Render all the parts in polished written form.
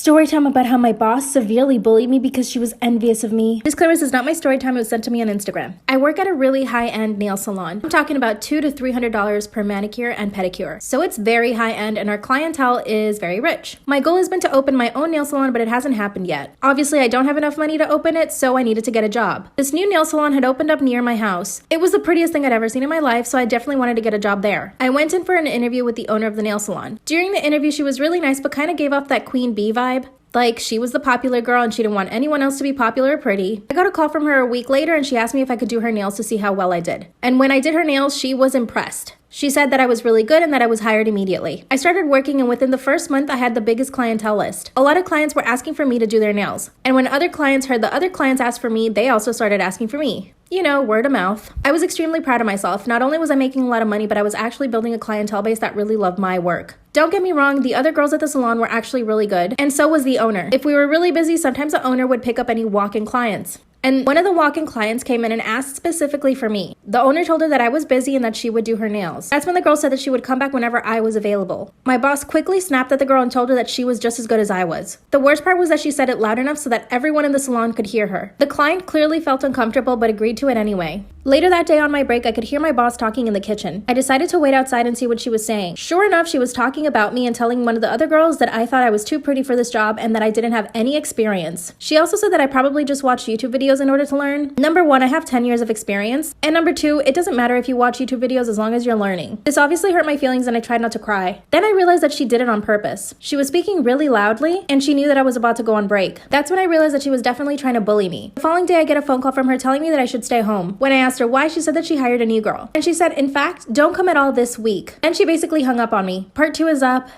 Story time about how my boss severely bullied me because she was envious of me. Disclaimer, this is not my story time. It was sent to me on Instagram. I work at a really high-end nail salon. I'm talking about $200 to $300 per manicure and pedicure. So it's very high-end and our clientele is very rich. My goal has been to open my own nail salon, but it hasn't happened yet. Obviously, I don't have enough money to open it, so I needed to get a job. This new nail salon had opened up near my house. It was the prettiest thing I'd ever seen in my life, so I definitely wanted to get a job there. I went in for an interview with the owner of the nail salon. During the interview, she was really nice, but kind of gave off that queen bee vibe. Like, she was the popular girl and she didn't want anyone else to be popular or pretty. I got a call from her a week later and she asked me if I could do her nails to see how well I did. And when I did her nails, she was impressed. She said that I was really good and that I was hired immediately. I started working and within the first month, I had the biggest clientele list. A lot of clients were asking for me to do their nails. And when other clients heard the other clients ask for me, they also started asking for me. You know, word of mouth. I was extremely proud of myself. Not only was I making a lot of money, but I was actually building a clientele base that really loved my work. Don't get me wrong, the other girls at the salon were actually really good, and so was the owner. If we were really busy, sometimes the owner would pick up any walk-in clients. And one of the walk-in clients came in and asked specifically for me. The owner told her that I was busy and that she would do her nails. That's when the girl said that she would come back whenever I was available. My boss quickly snapped at the girl and told her that she was just as good as I was. The worst part was that she said it loud enough so that everyone in the salon could hear her. The client clearly felt uncomfortable but agreed to it anyway. Later that day on my break, I could hear my boss talking in the kitchen. I decided to wait outside and see what she was saying. Sure enough, she was talking about me and telling one of the other girls that I thought I was too pretty for this job and that I didn't have any experience. She also said that I probably just watched YouTube videos in order to learn. Number one, I have 10 years of experience. And number two, it doesn't matter if you watch YouTube videos as long as you're learning. This obviously hurt my feelings and I tried not to cry. Then I realized that she did it on purpose. She was speaking really loudly and she knew that I was about to go on break. That's when I realized that she was definitely trying to bully me. The following day, I get a phone call from her telling me that I should stay home. When I asked her why, she said that she hired a new girl. And she said, in fact, don't come at all this week. And she basically hung up on me. Part 2 is up.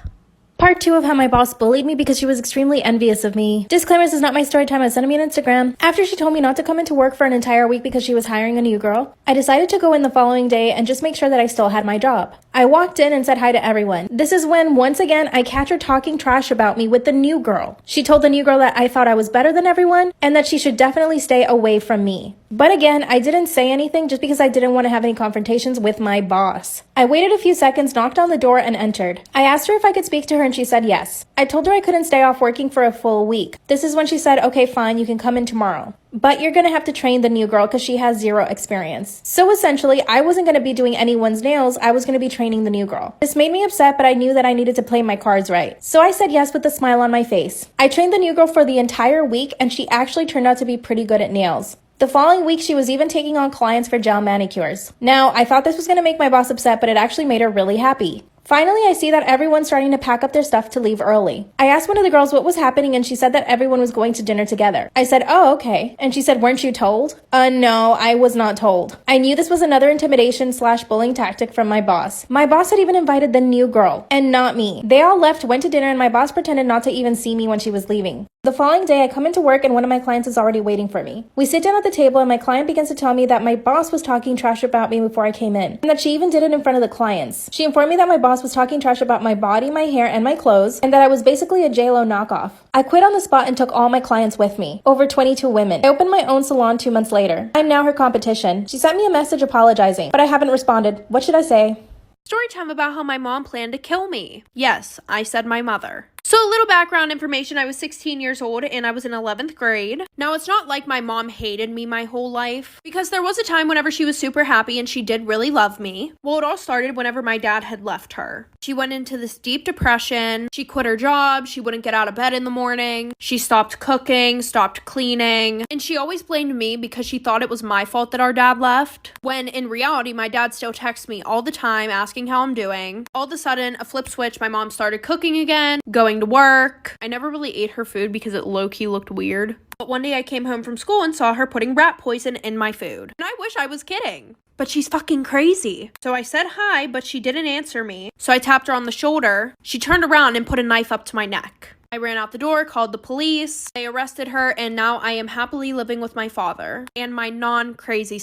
Part 2 of how my boss bullied me because she was extremely envious of me. Disclaimer, this is not my story time. I sent me on Instagram. After she told me not to come into work for an entire week because she was hiring a new girl, I decided to go in the following day and just make sure that I still had my job. I walked in and said hi to everyone. This is when, once again, I catch her talking trash about me with the new girl. She told the new girl that I thought I was better than everyone and that she should definitely stay away from me. But again, I didn't say anything just because I didn't want to have any confrontations with my boss. I waited a few seconds, knocked on the door, and entered. I asked her if I could speak to her and she said yes. I told her I couldn't stay off working for a full week. This is when she said, okay, fine, you can come in tomorrow. But you're gonna have to train the new girl because she has zero experience. So essentially, I wasn't gonna be doing anyone's nails, I was gonna be training the new girl. This made me upset, but I knew that I needed to play my cards right. So I said yes with a smile on my face. I trained the new girl for the entire week and she actually turned out to be pretty good at nails. The following week, she was even taking on clients for gel manicures. Now, I thought this was gonna make my boss upset, but it actually made her really happy. Finally, I see that everyone's starting to pack up their stuff to leave early. I asked one of the girls what was happening and she said that everyone was going to dinner together. I said, oh, okay. And she said, weren't you told? No, I was not told. I knew this was another intimidation/bullying tactic from my boss. My boss had even invited the new girl and not me. They all left, went to dinner, and my boss pretended not to even see me when she was leaving. The following day, I come into work and one of my clients is already waiting for me. We sit down at the table and my client begins to tell me that my boss was talking trash about me before I came in, and that she even did it in front of the clients. She informed me that my boss was talking trash about my body, my hair, and my clothes, and that I was basically a JLo knockoff. I quit on the spot and took all my clients with me, over 22 women. I opened my own salon 2 months later. I'm now her competition. She sent me a message apologizing, but I haven't responded. What should I say? Story time about how my mom planned to kill me. Yes, I said my mother. So a little background information, I was 16 years old and I was in 11th grade. Now, it's not like my mom hated me my whole life, because there was a time whenever she was super happy and she did really love me. Well, it all started whenever my dad had left her. She went into this deep depression. She quit her job. She wouldn't get out of bed in the morning. She stopped cooking, stopped cleaning, and she always blamed me because she thought it was my fault that our dad left. When in reality, my dad still texts me all the time asking how I'm doing. All of a sudden, a flip switch, my mom started cooking again, going to work. I never really ate her food because it low-key looked weird. But one day I came home from school and saw her putting rat poison in my food. And I wish I was kidding. But she's fucking crazy. So I said hi, but she didn't answer me. So I tapped her on the shoulder. She turned around and put a knife up to my neck. I ran out the door, called the police. They arrested her, and now I am happily living with my father and my non-crazy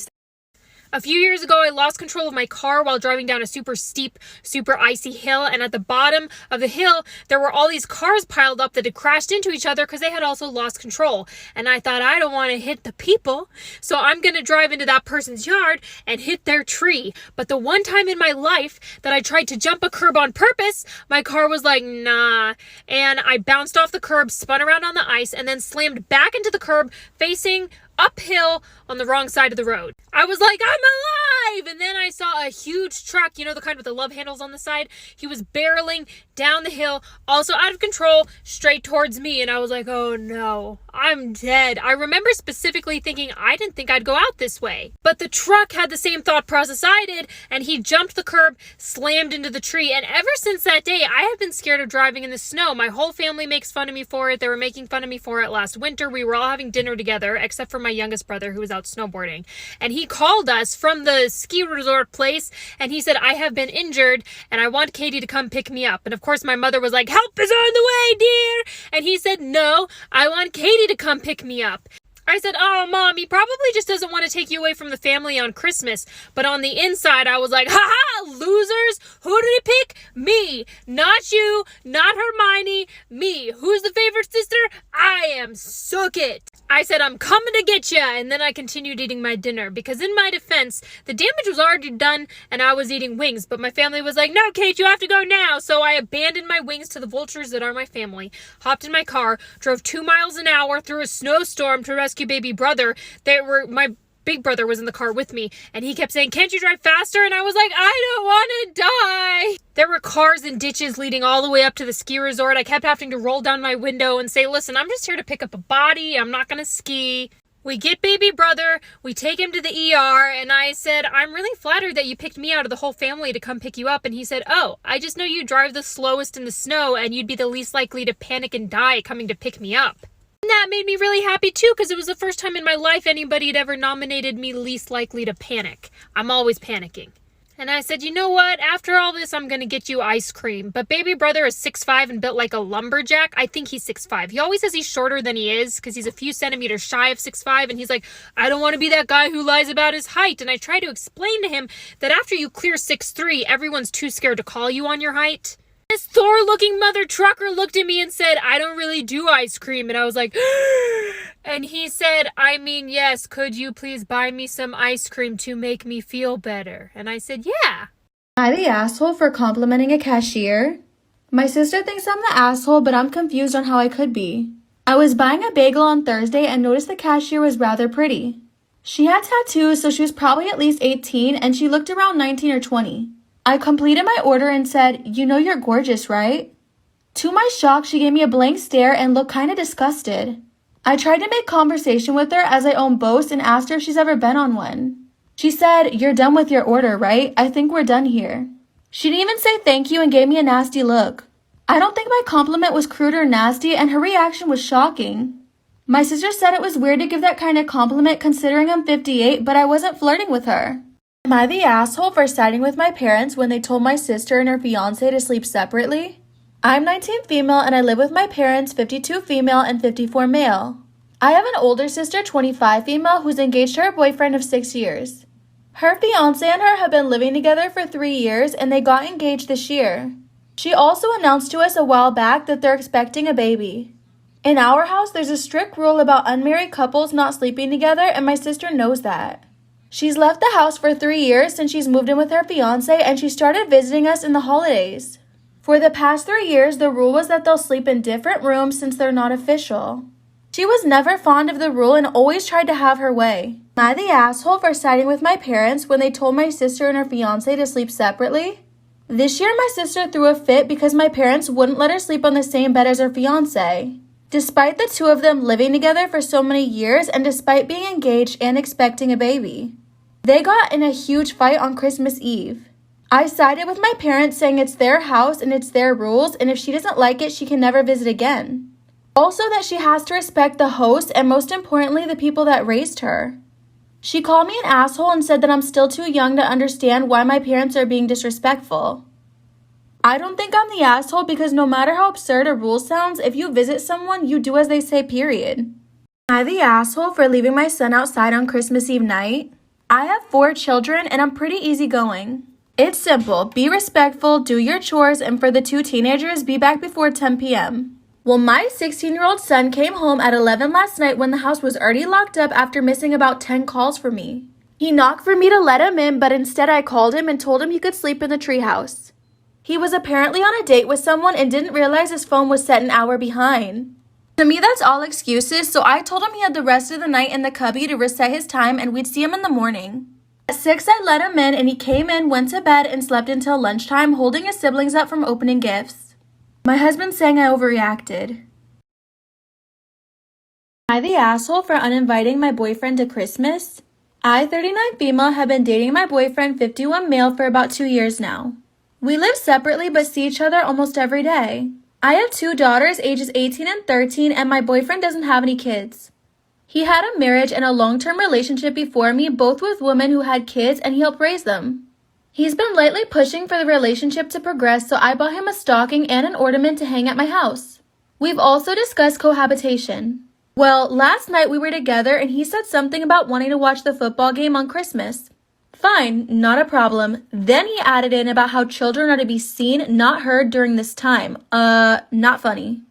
A few years ago, I lost control of my car while driving down a super steep, super icy hill, and at the bottom of the hill, there were all these cars piled up that had crashed into each other because they had also lost control. And I thought, I don't want to hit the people, so I'm going to drive into that person's yard and hit their tree. But the one time in my life that I tried to jump a curb on purpose, my car was like, nah. And I bounced off the curb, spun around on the ice, and then slammed back into the curb, facing uphill on the wrong side of the road. I was like, I'm alive! And then I saw a huge truck, you know, the kind with the love handles on the side. He was barreling down the hill, also out of control, straight towards me. And I was like, oh no, I'm dead. I remember specifically thinking, I didn't think I'd go out this way. But the truck had the same thought process I did, and he jumped the curb, slammed into the tree. And ever since that day, I have been scared of driving in the snow. My whole family makes fun of me for it. They were making fun of me for it last winter. We were all having dinner together, except for my youngest brother who was out snowboarding. And he called us from the ski resort place, and he said, I have been injured, and I want Katie to come pick me up. And of course, my mother was like, help is on the way, dear. And he said, no, I want Katie to come pick me up. I said, oh, Mom, he probably just doesn't want to take you away from the family on Christmas. But on the inside, I was like, ha-ha, losers. Who did he pick? Me. Not you, not Hermione, me. Who's the favorite sister? I am. Suck it. I said, I'm coming to get ya. And then I continued eating my dinner because in my defense, the damage was already done and I was eating wings. But my family was like, no, Kate, you have to go now. So I abandoned my wings to the vultures that are my family, hopped in my car, drove 2 miles an hour through a snowstorm to rescue baby brother. My big brother was in the car with me, and he kept saying, can't you drive faster? And I was like, I don't want to die. There were cars and ditches leading all the way up to the ski resort. I kept having to roll down my window and say, listen, I'm just here to pick up a body. I'm not going to ski. We get baby brother, we take him to the ER, and I said, I'm really flattered that you picked me out of the whole family to come pick you up. And he said, oh, I just know you drive the slowest in the snow, and you'd be the least likely to panic and die coming to pick me up. And that made me really happy too, because it was the first time in my life anybody had ever nominated me least likely to panic. I'm always panicking. And I said, you know what? After all this, I'm going to get you ice cream. But baby brother is 6'5" and built like a lumberjack. I think he's 6'5". He always says he's shorter than he is because he's a few centimeters shy of 6'5". And he's like, I don't want to be that guy who lies about his height. And I try to explain to him that after you clear 6'3", everyone's too scared to call you on your height. This Thor-looking mother trucker looked at me and said, I don't really do ice cream. And I was like, and he said, I mean, yes, could you please buy me some ice cream to make me feel better? And I said, yeah. Am I the asshole for complimenting a cashier? My sister thinks I'm the asshole, but I'm confused on how I could be. I was buying a bagel on Thursday and noticed the cashier was rather pretty. She had tattoos, so she was probably at least 18, and she looked around 19 or 20. I completed my order and said, you know you're gorgeous, right? To my shock, she gave me a blank stare and looked kind of disgusted. I tried to make conversation with her as I own both and asked her if she's ever been on one. She said, you're done with your order, right? I think we're done here. She didn't even say thank you and gave me a nasty look. I don't think my compliment was crude or nasty, and her reaction was shocking. My sister said it was weird to give that kind of compliment considering I'm 58, but I wasn't flirting with her. Am I the asshole for siding with my parents when they told my sister and her fiancé to sleep separately? I'm 19 female and I live with my parents, 52 female and 54 male. I have an older sister, 25 female, who's engaged to her boyfriend of 6 years. Her fiancé and her have been living together for 3 years and they got engaged this year. She also announced to us a while back that they're expecting a baby. In our house, there's a strict rule about unmarried couples not sleeping together, and my sister knows that. She's left the house for 3 years since she's moved in with her fiancé, and she started visiting us in the holidays. For the past 3 years, the rule was that they'll sleep in different rooms since they're not official. She was never fond of the rule and always tried to have her way. Am I the asshole for siding with my parents when they told my sister and her fiancé to sleep separately? This year, my sister threw a fit because my parents wouldn't let her sleep on the same bed as her fiancé. Despite the two of them living together for so many years and despite being engaged and expecting a baby. They got in a huge fight on Christmas Eve. I sided with my parents saying it's their house and it's their rules, and if she doesn't like it, she can never visit again. Also that she has to respect the host and most importantly, the people that raised her. She called me an asshole and said that I'm still too young to understand why my parents are being disrespectful. I don't think I'm the asshole because no matter how absurd a rule sounds, if you visit someone, you do as they say, period. Am I the asshole for leaving my son outside on Christmas Eve night? I have 4 children and I'm pretty easygoing. It's simple. Be respectful, do your chores, and for the 2 teenagers, be back before 10 p.m. Well, my 16-year-old son came home at 11 last night when the house was already locked up after missing about 10 calls from me. He knocked for me to let him in, but instead I called him and told him he could sleep in the treehouse. He was apparently on a date with someone and didn't realize his phone was set an hour behind. To me, that's all excuses, so I told him he had the rest of the night in the cubby to reset his time and we'd see him in the morning. At 6, I let him in and he came in, went to bed, and slept until lunchtime, holding his siblings up from opening gifts. My husband's saying I overreacted. Am I the asshole for uninviting my boyfriend to Christmas? I, 39 female, have been dating my boyfriend, 51 male, for about 2 years now. We live separately but see each other almost every day. I have 2 daughters, ages 18 and 13, and my boyfriend doesn't have any kids. He had a marriage and a long-term relationship before me, both with women who had kids, and he helped raise them. He's been lately pushing for the relationship to progress, so I bought him a stocking and an ornament to hang at my house. We've also discussed cohabitation. Well, last night we were together and he said something about wanting to watch the football game on Christmas. Fine, not a problem. Then he added in about how children are to be seen, not heard during this time. Not funny.